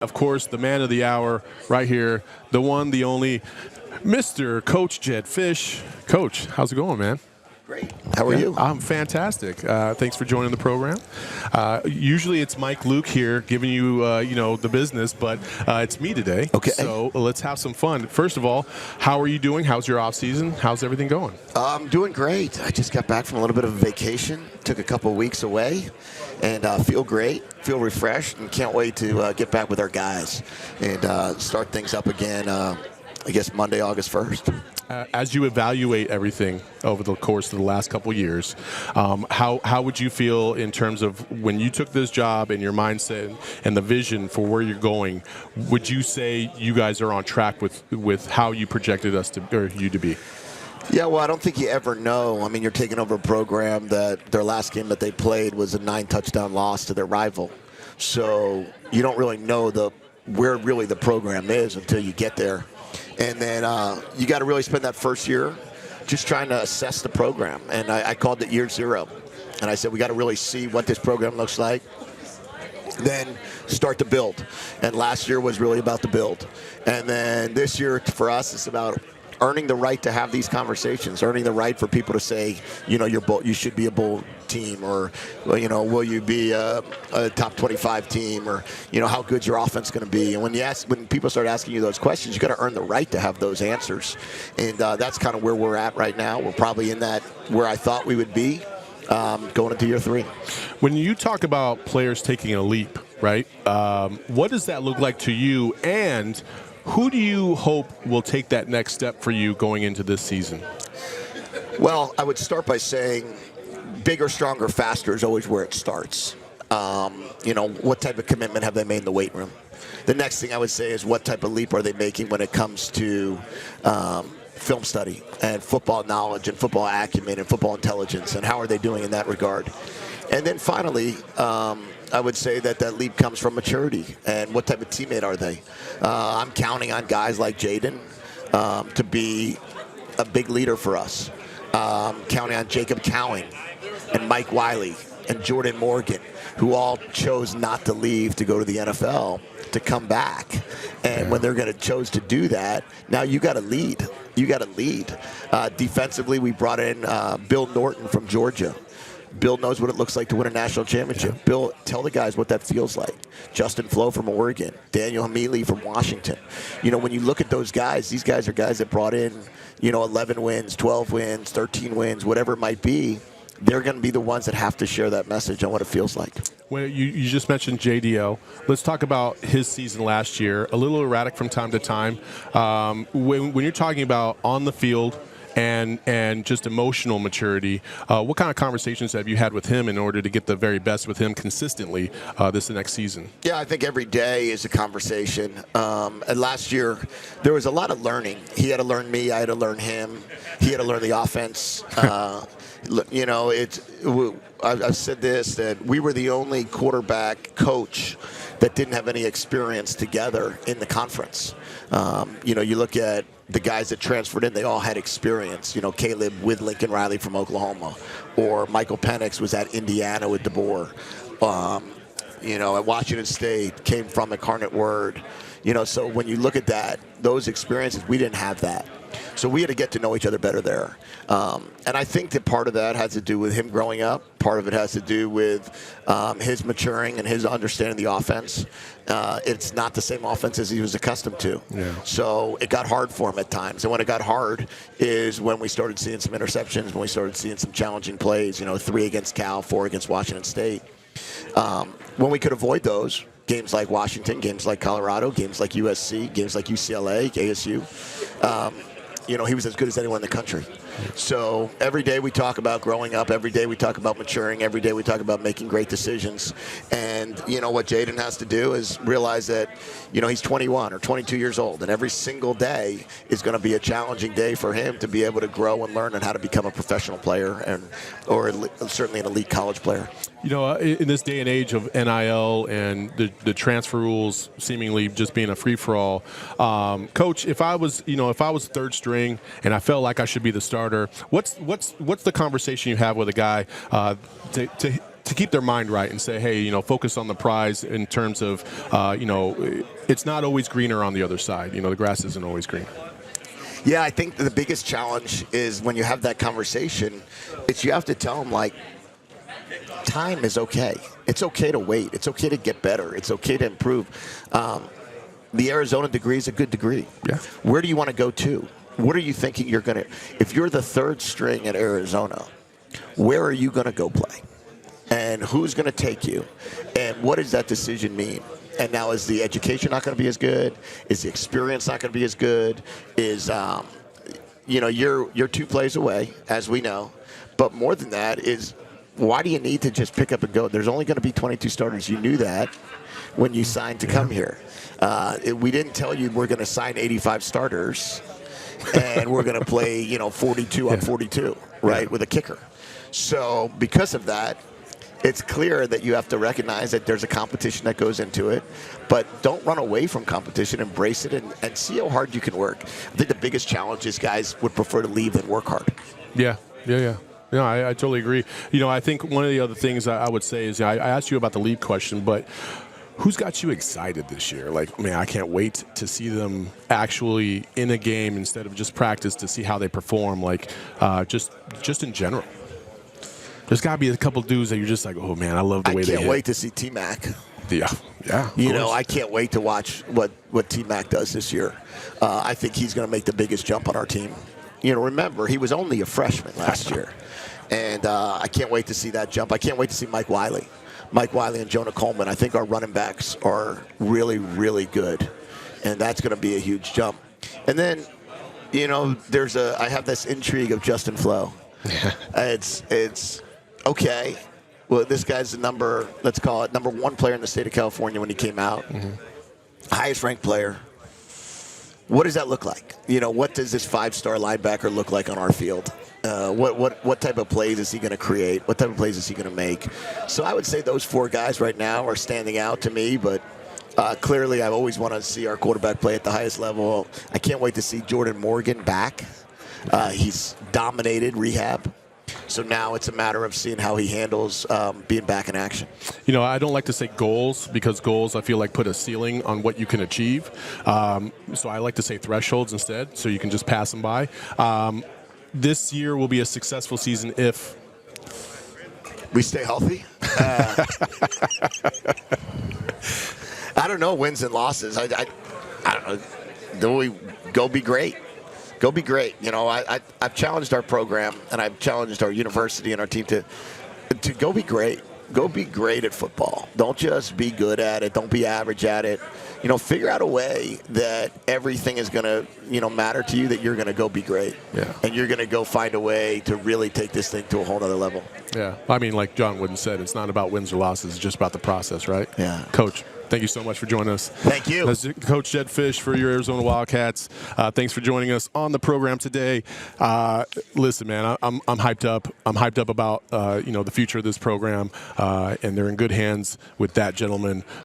Of course, the man of the hour right here, the one, the only, Mr. Coach Jedd Fisch. Coach, how's it going, man? Great. How are you? I'm fantastic. Thanks for joining the program. Usually it's Mike Luke here giving you, the business, but it's me today. Okay. So let's have some fun. First of all, how are you doing? How's your off season? How's everything going? I'm doing great. I just got back from a little bit of a vacation. Took a couple of weeks away, and feel great. Feel refreshed, and can't wait to get back with our guys and start things up again. I guess Monday, August 1st. As you evaluate everything over the course of the last couple of years, how would you feel in terms of when you took this job and your mindset and the vision for where you're going? Would you say you guys are on track with how you projected us to, or you to be? Yeah, well, I don't think you ever know. I mean, you're taking over a program that their last game that they played was a 9-touchdown loss to their rival. So you don't really know where really the program is until you get there. And then you got to really spend that first year just trying to assess the program. And I called it year zero. And I said, we got to really see what this program looks like, then start to build. And last year was really about the build. And then this year for us, it's about earning the right to have these conversations, earning the right for people to say, you should be a bowl team, or, will you be a top 25 team, or, how good's your offense going to be? And when people start asking you those questions, you got to earn the right to have those answers. And that's kind of where we're at right now. We're probably in that where I thought we would be going into year 3. When you talk about players taking a leap, right, what does that look like to you, and who do you hope will take that next step for you going into this season? Well, I would start by saying bigger, stronger, faster is always where it starts. What type of commitment have they made in the weight room? The next thing I would say is what type of leap are they making when it comes to film study and football knowledge and football acumen and football intelligence, and how are they doing in that regard? And then finally, I would say that leap comes from maturity and what type of teammate are they. I'm counting on guys like Jaden to be a big leader for us. Counting on Jacob Cowing and Mike Wiley and Jordan Morgan, who all chose not to leave to go to the NFL, to come back. And when they're going to chose to do that, now you got to lead. You got to lead. Defensively, we brought in Bill Norton from Georgia. Bill knows what it looks like to win a national championship. Yeah. Bill, tell the guys what that feels like. Justin Flo from Oregon. Daniel Hamili from Washington. When you look at those guys, these guys are guys that brought in, 11 wins, 12 wins, 13 wins, whatever it might be. They're going to be the ones that have to share that message on what it feels like. Well, you just mentioned JDL. Let's talk about his season last year. A little erratic from time to time. When you're talking about on the field and just emotional maturity, what kind of conversations have you had with him in order to get the very best with him consistently this next season? Yeah, I think every day is a conversation. And last year, there was a lot of learning. He had to learn me. I had to learn him. He had to learn the offense. I've said this, that we were the only quarterback coach that didn't have any experience together in the conference. You look at the guys that transferred in, they all had experience. Caleb with Lincoln Riley from Oklahoma, or Michael Penix was at Indiana with DeBoer. At Washington State, came from Incarnate Word. So when you look at that, those experiences, we didn't have that. So we had to get to know each other better there. And I think that part of that has to do with him growing up. Part of it has to do with his maturing and his understanding the offense. It's not the same offense as he was accustomed to. Yeah. So it got hard for him at times. And when it got hard is when we started seeing some interceptions, when we started seeing some challenging plays, 3 against Cal, 4 against Washington State. When we could avoid those, games like Washington, games like Colorado, games like USC, games like UCLA, ASU, he was as good as anyone in the country. So every day we talk about growing up. Every day we talk about maturing. Every day we talk about making great decisions. And, what Jaden has to do is realize that, he's 21 or 22 years old. And every single day is going to be a challenging day for him to be able to grow and learn and how to become a professional player or certainly an elite college player. In this day and age of NIL and the transfer rules seemingly just being a free-for-all, Coach, if I was third string and I felt like I should be the starter, what's the conversation you have with a guy to to keep their mind right and say, hey, focus on the prize in terms of, it's not always greener on the other side. The grass isn't always green. Yeah, I think the biggest challenge is when you have that conversation, it's you have to tell them, like, time is okay. It's okay to wait. It's okay to get better. It's okay to improve. The Arizona degree is a good degree. Yeah. Where do you want to go to? What are you thinking you're going to – if you're the third string at Arizona, where are you going to go play? And who's going to take you? And what does that decision mean? And now, is the education not going to be as good? Is the experience not going to be as good? Is, you're 2 plays away, as we know. But more than that is, why do you need to just pick up and go? There's only going to be 22 starters. You knew that when you signed to come here. We didn't tell you we're going to sign 85 starters and we're going to play, 42 on 42, right, with a kicker. So because of that, it's clear that you have to recognize that there's a competition that goes into it, but don't run away from competition. Embrace it and see how hard you can work. I think the biggest challenge is guys would prefer to leave than work hard. Yeah. No, I totally agree. I think one of the other things I would say is, I asked you about the league question, but who's got you excited this year? Like, man, I can't wait to see them actually in a game instead of just practice, to see how they perform, like just in general. There's got to be a couple dudes that you're just like, oh, man, I love the way they hit. I can't wait to see T-Mac. Yeah. I can't wait to watch what T-Mac does this year. I think he's going to make the biggest jump on our team. Remember, he was only a freshman last year. And I can't wait to see that jump. I can't wait to see Mike Wiley. Mike Wiley and Jonah Coleman. I think our running backs are really, really good. And that's going to be a huge jump. And then, I have this intrigue of Justin Flo. It's okay. Well, this guy's let's call it number 1 player in the state of California when he came out. Mm-hmm. Highest ranked player. What does that look like? What does this 5-star linebacker look like on our field? What type of plays is he going to create? What type of plays is he going to make? So I would say those 4 guys right now are standing out to me, but clearly I always want to see our quarterback play at the highest level. I can't wait to see Jordan Morgan back. He's dominated rehab. So now it's a matter of seeing how he handles being back in action. I don't like to say goals, because goals, I feel like, put a ceiling on what you can achieve. So I like to say thresholds instead, so you can just pass them by. This year will be a successful season if we stay healthy. I don't know, wins and losses. I don't know. Do we go be great? Go be great. I've challenged our program, and I've challenged our university and our team to go be great. Go be great at football. Don't just be good at it. Don't be average at it. Figure out a way that everything is going to, matter to you, that you're going to go be great. Yeah. And you're going to go find a way to really take this thing to a whole other level. Yeah. I mean, like John Wooden said, it's not about wins or losses. It's just about the process, right? Yeah. Coach, thank you so much for joining us. Thank you. That's Coach Jedd Fisch for your Arizona Wildcats. Thanks for joining us on the program today. Listen, man, I'm hyped up. I'm hyped up about the future of this program, and they're in good hands with that gentleman